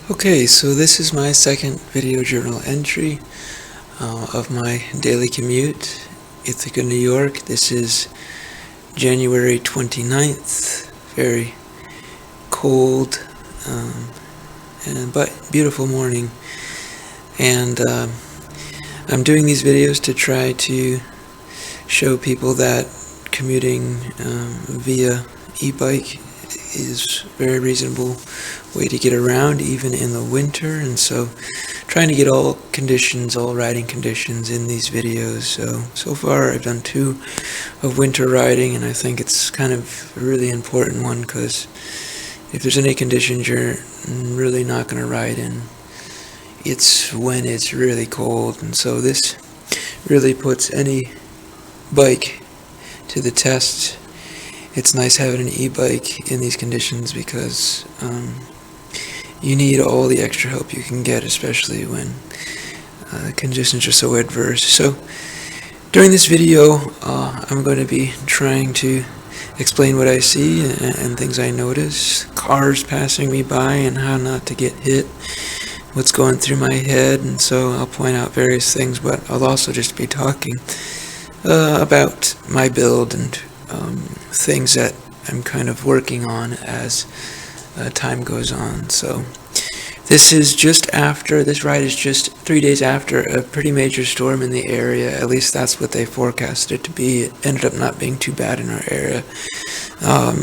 Okay, so this is my second video journal entry of my daily commute, Ithaca, New York. This is January 29th, very cold but beautiful morning. And I'm doing these videos to try to show people that commuting via e-bike is a very reasonable way to get around even in the winter, and so trying to get all riding conditions in these videos. So far I've done 2 of winter riding, and I think it's kind of a really important one, because if there's any conditions you're really not going to ride in, it's when it's really cold. And so this really puts any bike to the test. It's nice having an e-bike in these conditions because you need all the extra help you can get, especially when conditions are so adverse. So during this video, I'm going to be trying to explain what I see and things I notice, cars passing me by and how not to get hit, what's going through my head, and so I'll point out various things, but I'll also just be talking about my build and things that I'm kind of working on as time goes on. So this ride is just 3 days after a pretty major storm in the area. At least that's what they forecasted it to be. It ended up not being too bad in our area,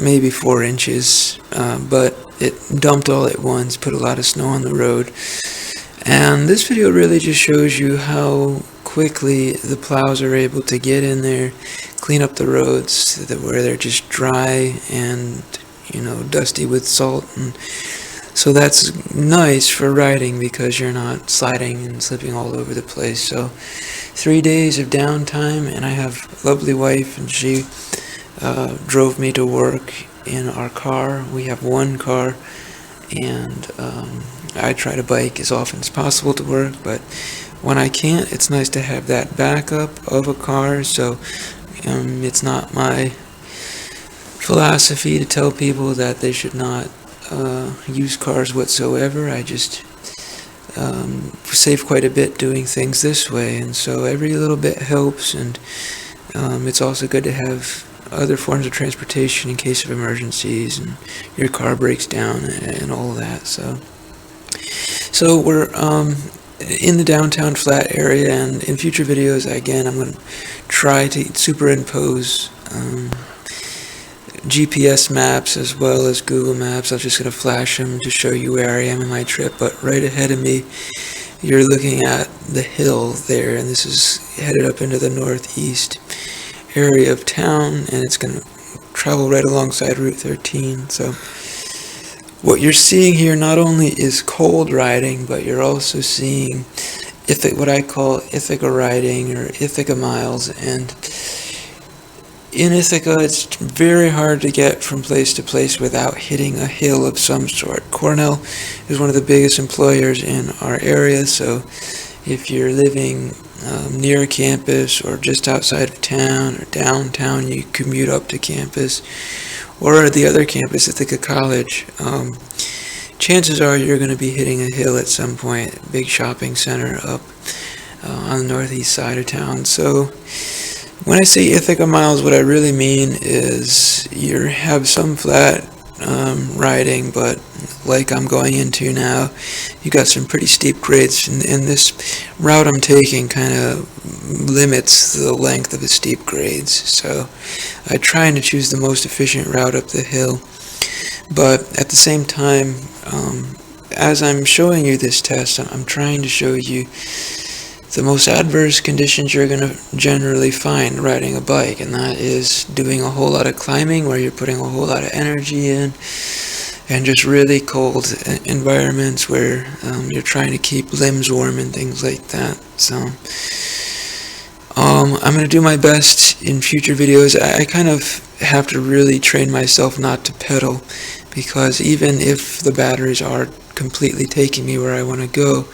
maybe 4 inches, but it dumped all at once, put a lot of snow on the road. And this video really just shows you how quickly the plows are able to get in there, clean up the roads where they're just dry and dusty with salt. And so that's nice for riding because you're not sliding and slipping all over the place. So 3 days of downtime, and I have a lovely wife, and she drove me to work in our car. We have one car, and I try to bike as often as possible to work, but when I can't, it's nice to have that backup of a car. So it's not my philosophy to tell people that they should not use cars whatsoever. I just save quite a bit doing things this way, and so every little bit helps. And it's also good to have other forms of transportation in case of emergencies and your car breaks down and all that. So we're in the downtown flat area, and in future videos, again, I'm going to try to superimpose GPS maps as well as Google Maps. I'm just going to flash them to show you where I am in my trip, but right ahead of me, you're looking at the hill there, and this is headed up into the northeast area of town, and it's going to travel right alongside Route 13. So what you're seeing here not only is cold riding, but you're also seeing what I call Ithaca riding, or Ithaca miles. And in Ithaca, it's very hard to get from place to place without hitting a hill of some sort. Cornell is one of the biggest employers in our area, so if you're living near campus or just outside of town or downtown, you commute up to campus, or the other campus, Ithaca College, chances are you're going to be hitting a hill at some point, big shopping center up on the northeast side of town. So when I say Ithaca miles, what I really mean is you have some flat riding, but like I'm going into now, you got some pretty steep grades, and this route I'm taking kind of limits the length of the steep grades. So I'm trying to choose the most efficient route up the hill, but at the same time, as I'm showing you this test, I'm trying to show you the most adverse conditions you're going to generally find riding a bike, and that is doing a whole lot of climbing where you're putting a whole lot of energy in, and just really cold environments where you're trying to keep limbs warm and things like that. So I'm going to do my best in future videos. I kind of have to really train myself not to pedal, because even if the batteries are completely taking me where I want to go,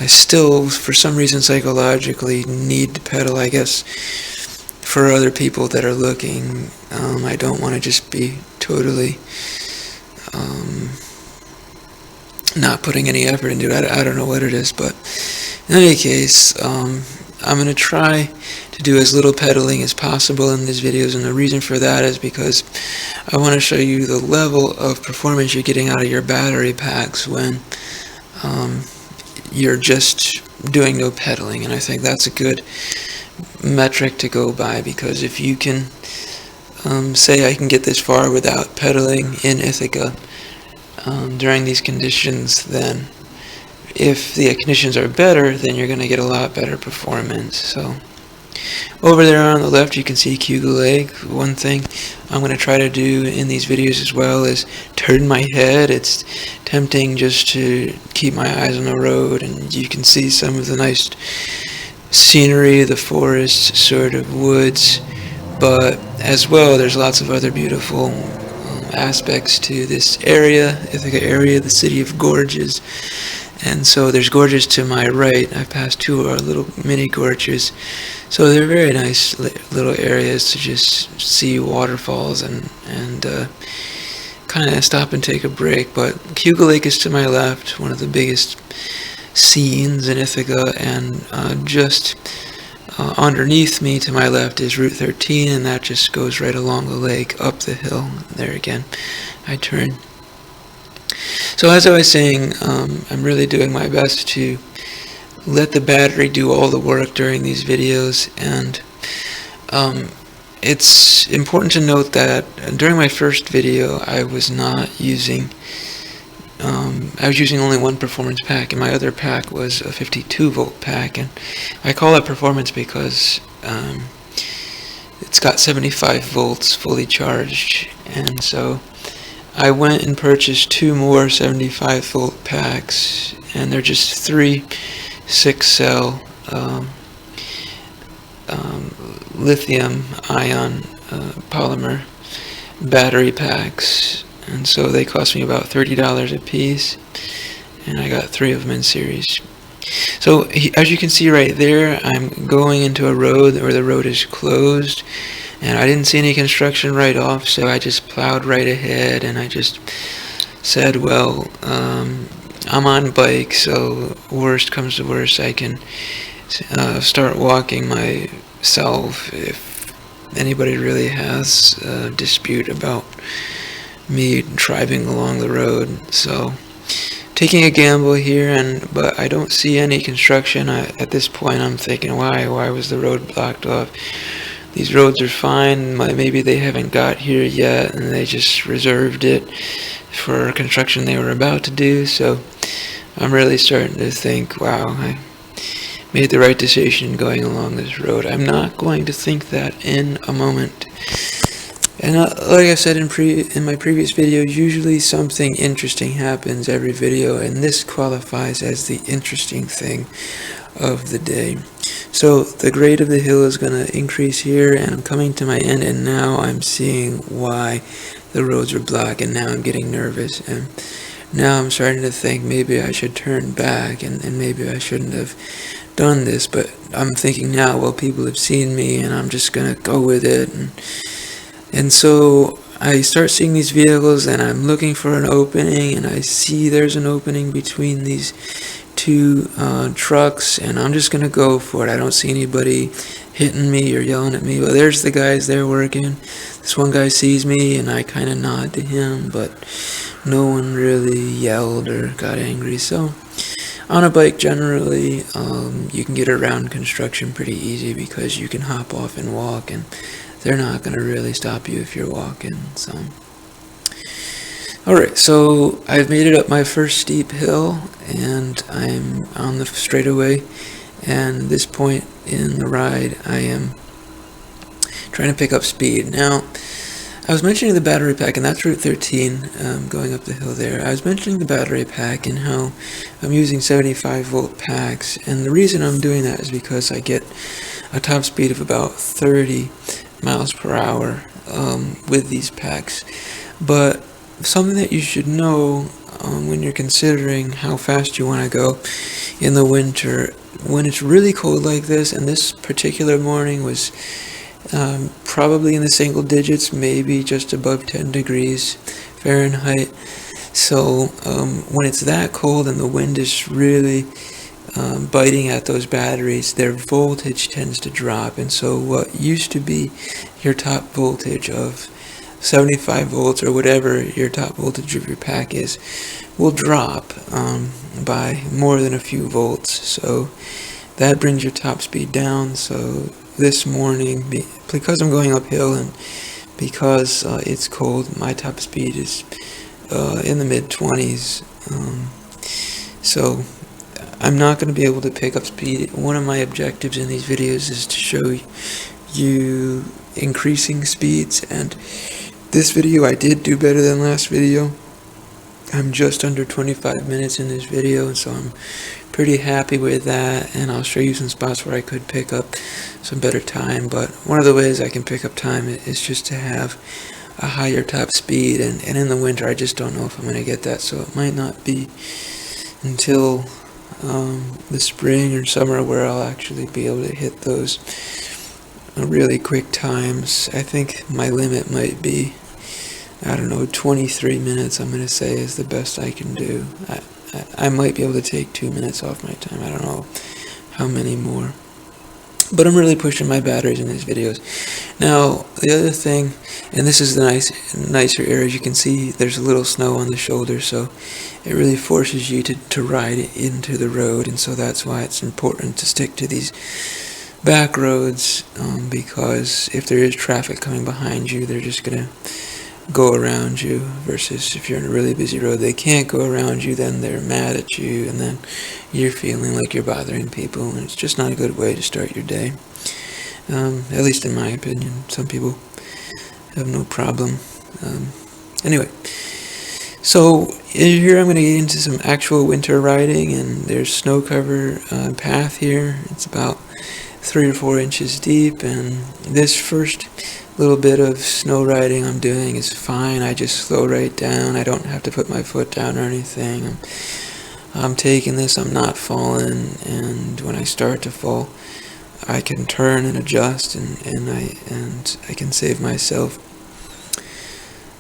I still, for some reason, psychologically need to pedal, I guess, for other people that are looking. I don't want to just be totally not putting any effort into it. I don't know what it is, but in any case, I'm going to try to do as little pedaling as possible in these videos, and the reason for that is because I want to show you the level of performance you're getting out of your battery packs when you're just doing no pedaling. And I think that's a good metric to go by, because if you can say I can get this far without pedaling in Ithaca during these conditions, then if the conditions are better, then you're going to get a lot better performance. So over there on the left you can see Keuga Lake. One thing I'm going to try to do in these videos as well is turn my head. It's tempting just to keep my eyes on the road, and you can see some of the nice scenery, the forest, sort of woods, but as well there's lots of other beautiful aspects to this area, Ithaca area, the city of gorges. And so there's gorges to my right. I've passed two little mini gorges, so they're very nice little areas to just see waterfalls and kind of stop and take a break. But Keuga Lake is to my left, one of the biggest scenes in Ithaca, and just underneath me to my left is Route 13, and that just goes right along the lake, up the hill. There again, I turn. So as I was saying, I'm really doing my best to let the battery do all the work during these videos, and it's important to note that during my first video I was not using I was using only one performance pack, and my other pack was a 52 volt pack, and I call that performance because it's got 75 volts fully charged. And so I went and purchased two more 75 volt packs, and they're just 3 6-cell lithium ion polymer battery packs, and so they cost me about $30 a piece, and I got 3 of them in series. So as you can see right there, I'm going into a road where the road is closed, and I didn't see any construction right off, so I just plowed right ahead, and I just said, well, I'm on bike, so worst comes to worst, I can start walking myself if anybody really has a dispute about me driving along the road. So taking a gamble here, but I don't see any construction. At this point I'm thinking, why was the road blocked off? These roads are fine. Maybe they haven't got here yet and they just reserved it for construction they were about to do. So I'm really starting to think, wow, I made the right decision going along this road. I'm not going to think that in a moment. And like I said in my previous video, usually something interesting happens every video, and this qualifies as the interesting thing of the day. So the grade of the hill is going to increase here, and I'm coming to my end, and now I'm seeing why the roads are blocked, and now I'm getting nervous, and now I'm starting to think maybe I should turn back, and maybe I shouldn't have done this. But I'm thinking now, well, people have seen me, and I'm just going to go with it. And so I start seeing these vehicles, and I'm looking for an opening, and I see there's an opening between these two trucks, and I'm just going to go for it. I don't see anybody hitting me or yelling at me. Well, there's the guys there working. This one guy sees me, and I kind of nod to him, but no one really yelled or got angry. So on a bike, generally, you can get around construction pretty easy because you can hop off and walk, and they're not going to really stop you if you're walking. So alright, so I've made it up my first steep hill, and I'm on the straightaway, and at this point in the ride I am trying to pick up speed. Now, I was mentioning the battery pack, and that's Route 13, going up the hill there. I was mentioning the battery pack and how I'm using 75 volt packs, and the reason I'm doing that is because I get a top speed of about 30 miles per hour with these packs. But something that you should know when you're considering how fast you want to go in the winter, when it's really cold like this, and this particular morning was probably in the single digits, maybe just above 10 degrees Fahrenheit. So when it's that cold and the wind is really biting at those batteries, their voltage tends to drop. And so what used to be your top voltage of 75 volts or whatever your top voltage of your pack is will drop by more than a few volts. So that brings your top speed down. So this morning, because I'm going uphill and because it's cold, my top speed is in the mid-20s. So I'm not going to be able to pick up speed. One of my objectives in these videos is to show you increasing speeds, and this video I did do better than last video. I'm just under 25 minutes in this video, and so I'm pretty happy with that, and I'll show you some spots where I could pick up some better time. But one of the ways I can pick up time is just to have a higher top speed, and in the winter I just don't know if I'm going to get that, so it might not be until the spring or summer where I'll actually be able to hit those really quick times. I think my limit might be, I don't know, 23 minutes I'm going to say is the best I can do. I might be able to take 2 minutes off my time. I don't know how many more. But I'm really pushing my batteries in these videos. Now, the other thing, and this is the nicer area, you can see there's a little snow on the shoulder, so it really forces you to ride into the road, and so that's why it's important to stick to these back roads, because if there is traffic coming behind you, they're just going to go around you, versus if you're in a really busy road, they can't go around you, then they're mad at you, and then you're feeling like you're bothering people, and it's just not a good way to start your day, at least in my opinion. Some people have no problem. Anyway, so here I'm going to get into some actual winter riding, and there's snow cover path here. It's about 3 or 4 inches deep, and this first little bit of snow riding I'm doing is fine. I just slow right down. I don't have to put my foot down or anything. I'm taking this, I'm not falling, and when I start to fall, I can turn and adjust, and I can save myself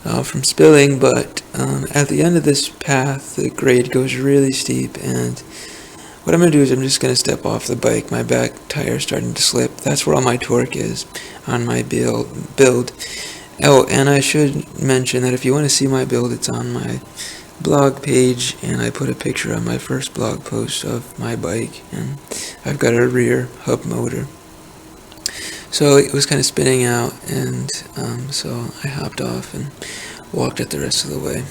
from spilling. But at the end of this path, the grade goes really steep, and what I'm going to do is I'm just going to step off the bike. My back tire is starting to slip. That's where all my torque is on my build. Oh, and I should mention that if you want to see my build, it's on my blog page, and I put a picture on my first blog post of my bike, and I've got a rear hub motor. So it was kind of spinning out, and so I hopped off and walked it the rest of the way.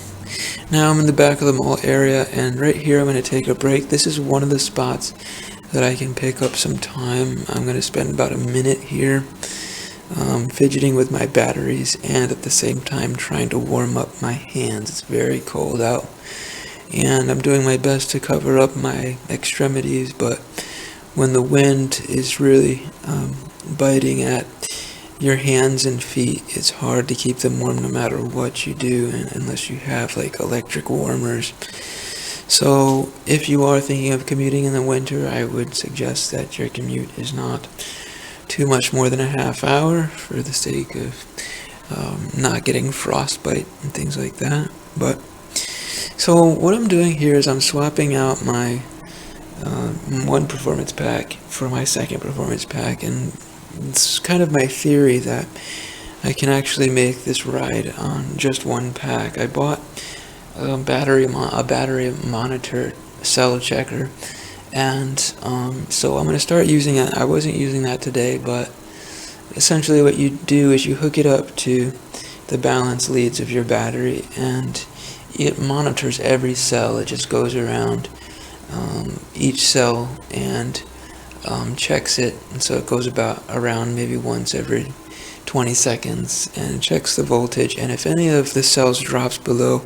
Now I'm in the back of the mall area, and right here I'm going to take a break. This is one of the spots that I can pick up some time. I'm going to spend about a minute here fidgeting with my batteries, and at the same time trying to warm up my hands. It's very cold out, and I'm doing my best to cover up my extremities, but when the wind is really biting at your hands and feet, it's hard to keep them warm no matter what you do, unless you have like electric warmers. So if you are thinking of commuting in the winter, I would suggest that your commute is not too much more than a half hour, for the sake of not getting frostbite and things like that. But so what I'm doing here is I'm swapping out my one performance pack for my second performance pack, and it's kind of my theory that I can actually make this ride on just one pack. I bought a battery monitor cell checker, and so I'm going to start using it. I wasn't using that today, but essentially what you do is you hook it up to the balance leads of your battery, and it monitors every cell. It just goes around each cell and checks it, and so it goes around maybe once every 20 seconds and checks the voltage, and if any of the cells drops below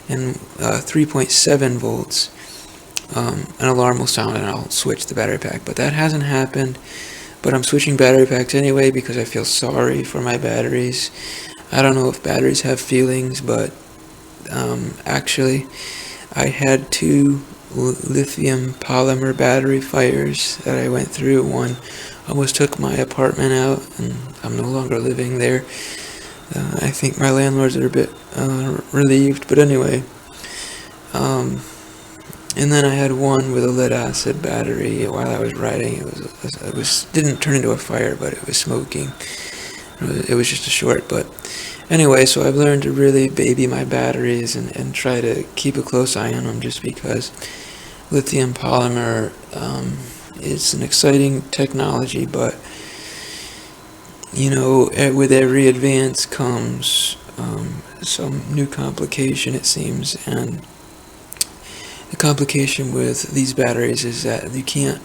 3.7 volts, an alarm will sound and I'll switch the battery pack. But that hasn't happened, but I'm switching battery packs anyway because I feel sorry for my batteries. I don't know if batteries have feelings, but actually I had 2 lithium polymer battery fires that I went through. One almost took my apartment out, and I'm no longer living there. I think my landlords are a bit relieved, but anyway, And then I had one with a lead acid battery. While I was riding, it didn't turn into a fire, but it was smoking. It was just a short, but anyway, so I've learned to really baby my batteries and try to keep a close eye on them, just because lithium polymer is an exciting technology, but with every advance comes some new complication, it seems. And the complication with these batteries is that you can't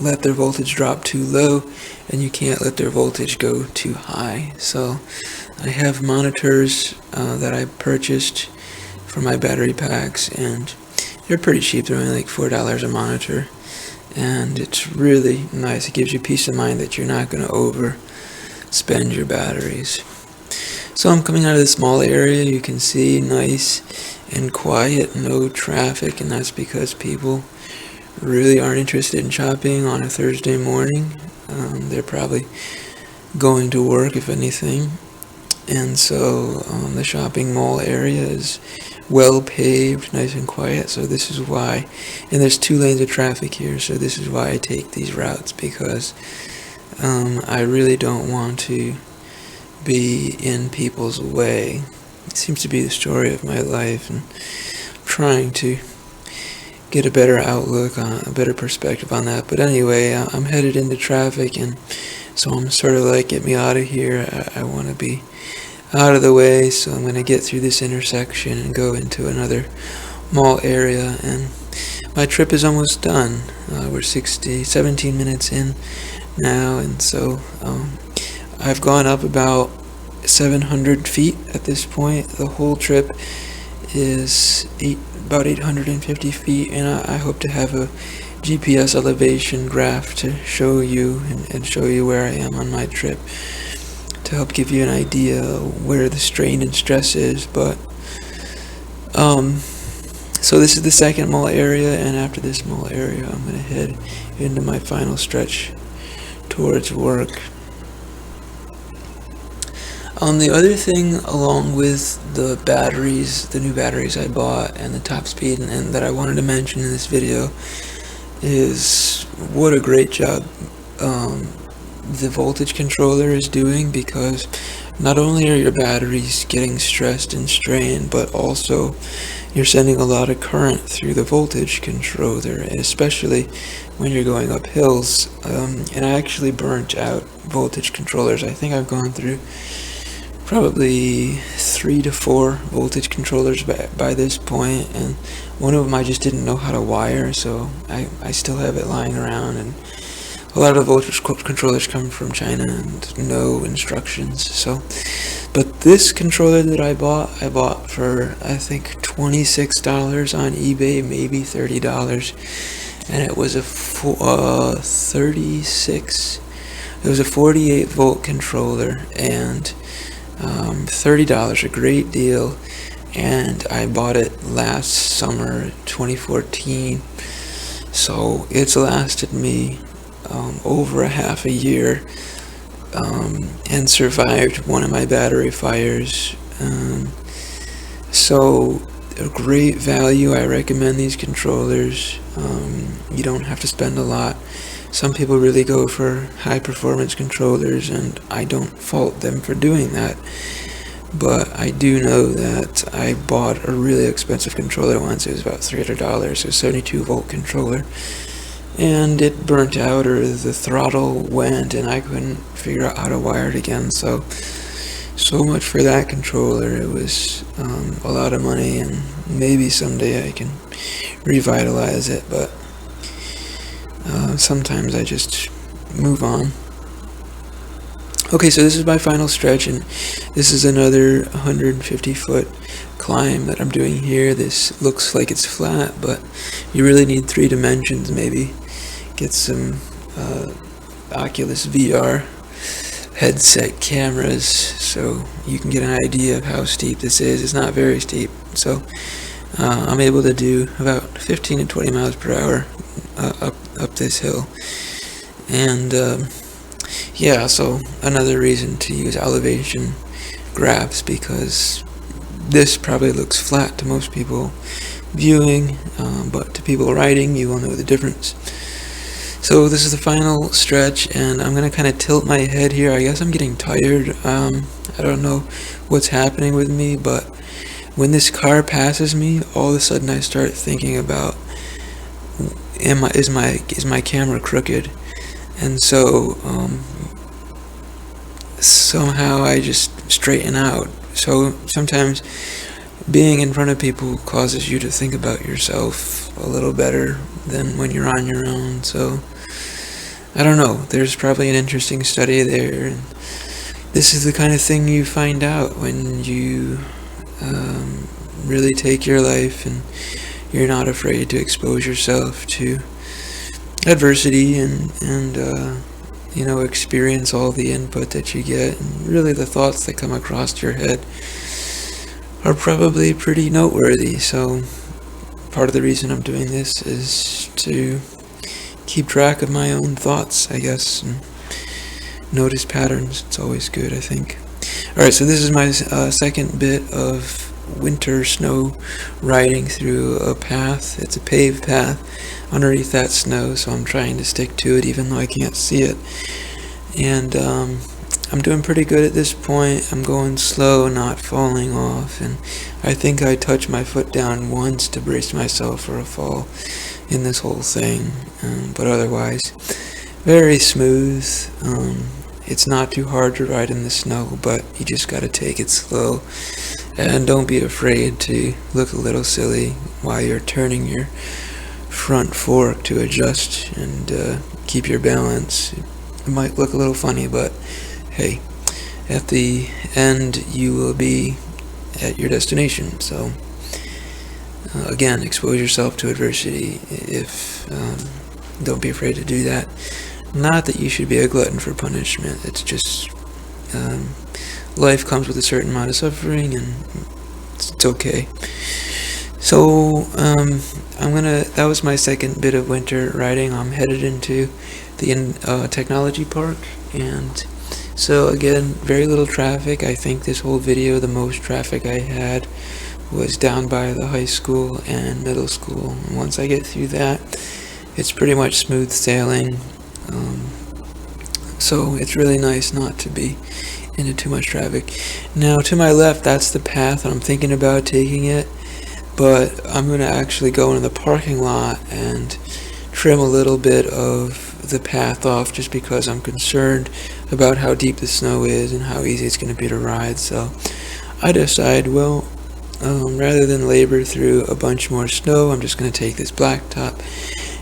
let their voltage drop too low, and you can't let their voltage go too high. So I have monitors that I purchased for my battery packs, and they're pretty cheap. They're only like $4 a monitor, and it's really nice. It gives you peace of mind that you're not going to overspend your batteries. So I'm coming out of the small area. You can see nice and quiet, no traffic, and that's because people really aren't interested in shopping on a Thursday morning. They're probably going to work, if anything. And so the shopping mall area is well paved, nice and quiet. So this is why, and there's 2 lanes of traffic here, so this is why I take these routes, because I really don't want to be in people's way. It seems to be the story of my life, and I'm trying to get a better outlook, a better perspective on that. But anyway, I'm headed into traffic, and so I'm sort of like, get me out of here. I want to be out of the way, so I'm going to get through this intersection and go into another mall area. And my trip is almost done. We're 17 minutes in now, and so I've gone up about 700 feet at this point. The whole trip is about 850 feet, and I hope to have a GPS elevation graph to show you and show you where I am on my trip, to help give you an idea where the strain and stress is. But so this is the second mall area, and after this mall area I'm going to head into my final stretch towards work. The other thing, along with the batteries, the new batteries I bought, and the top speed, and that I wanted to mention in this video, is what a great job the voltage controller is doing, because not only are your batteries getting stressed and strained, but also you're sending a lot of current through the voltage controller, especially when you're going up hills. And I actually burnt out voltage controllers. I think I've gone through probably 3 to 4 voltage controllers by this point, and one of them I just didn't know how to wire, so I still have it lying around. And a lot of the voltage controllers come from China and no instructions. So, but this controller that I bought for, I think, $26 on eBay, maybe $30, and it was a 48 volt controller, and $30, a great deal. And I bought it last summer, 2014, so it's lasted me over a half a year, and survived one of my battery fires. So a great value. I recommend these controllers. You don't have to spend a lot. Some people really go for high performance controllers, and I don't fault them for doing that. But I do know that I bought a really expensive controller once. It was about $300, a 72 volt controller, and it burnt out, or the throttle went, and I couldn't figure out how to wire it again. So much for that controller. It was a lot of money, and maybe someday I can revitalize it, but sometimes I just move on. Okay, so this is my final stretch, and this is another 150-foot climb that I'm doing here. This looks like it's flat, but you really need 3 dimensions. Maybe get some Oculus VR headset cameras so you can get an idea of how steep this is. It's not very steep, so I'm able to do about 15 to 20 miles per hour up this hill. And yeah, so another reason to use elevation graphs, because this probably looks flat to most people, viewing, but to people writing, you will know the difference. So this is the final stretch, and I'm going to kind of tilt my head here. I guess I'm getting tired. I don't know what's happening with me, but when this car passes me, all of a sudden I start thinking about, is my camera crooked? And so somehow I just straighten out. So sometimes being in front of people causes you to think about yourself a little better than when you're on your own. So I don't know, there's probably an interesting study there, and this is the kind of thing you find out when you really take your life and you're not afraid to expose yourself to adversity and experience all the input that you get, and really the thoughts that come across your head are probably pretty noteworthy. So part of the reason I'm doing this is to keep track of my own thoughts, I guess, and notice patterns. It's always good, I think. Alright, so this is my second bit of winter snow riding through a path. It's a paved path underneath that snow, so I'm trying to stick to it even though I can't see it. And I'm doing pretty good at this point. I'm going slow, not falling off, and I think I touched my foot down once to brace myself for a fall in this whole thing, but otherwise very smooth. It's not too hard to ride in the snow, but you just gotta take it slow, and don't be afraid to look a little silly while you're turning your front fork to adjust and keep your balance. It might look a little funny, but hey, at the end you will be at your destination. So again, expose yourself to adversity. Don't be afraid to do that. Not that you should be a glutton for punishment. It's just life comes with a certain amount of suffering, and it's okay. So that was my second bit of winter riding. I'm headed into the technology park, and so again, very little traffic. I think this whole video, the most traffic I had was down by the high school and middle school. And once I get through that, it's pretty much smooth sailing. So it's really nice not to be into too much traffic. Now to my left, that's the path, and I'm thinking about taking it, but I'm going to actually go into the parking lot and trim a little bit of the path off, just because I'm concerned about how deep the snow is and how easy it's going to be to ride. So I decide, well, rather than labor through a bunch more snow, I'm just going to take this blacktop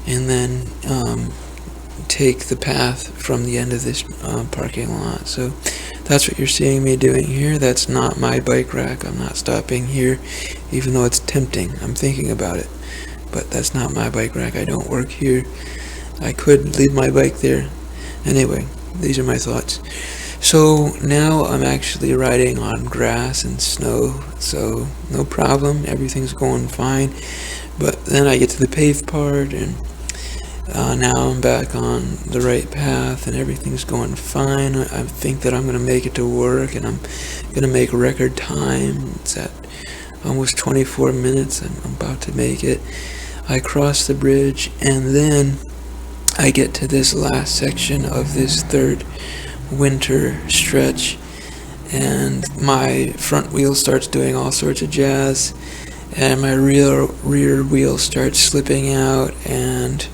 and then take the path from the end of this parking lot. So that's what you're seeing me doing here. That's not my bike rack. I'm not stopping here, even though it's tempting. I'm thinking about it, but that's not my bike rack. I don't work here. I could leave my bike there. Anyway, these are my thoughts. So now I'm actually riding on grass and snow, so no problem, everything's going fine. But then I get to the paved part, and now I'm back on the right path, and everything's going fine. I think that I'm going to make it to work, and I'm going to make record time. It's at almost 24 minutes. I'm about to make it. I cross the bridge, and then I get to this last section of this third winter stretch, and my front wheel starts doing all sorts of jazz, and my rear wheel starts slipping out, and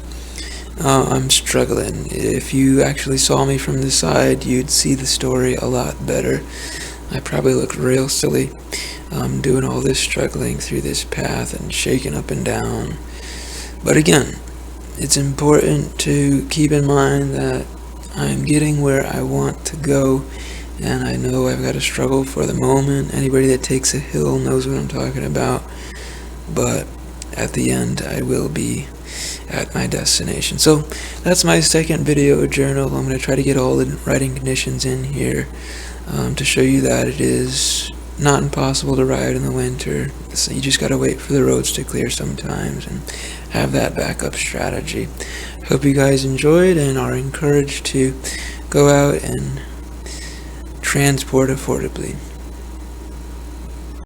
I'm struggling. If you actually saw me from the side, you'd see the story a lot better. I probably look real silly doing all this struggling through this path and shaking up and down. But again, it's important to keep in mind that I'm getting where I want to go, and I know I've got to struggle for the moment. Anybody that takes a hill knows what I'm talking about, but at the end I will be at my destination. So that's my second video journal. I'm going to try to get all the riding conditions in here to show you that it is not impossible to ride in the winter. So you just got to wait for the roads to clear sometimes and have that backup strategy. Hope you guys enjoyed and are encouraged to go out and transport affordably.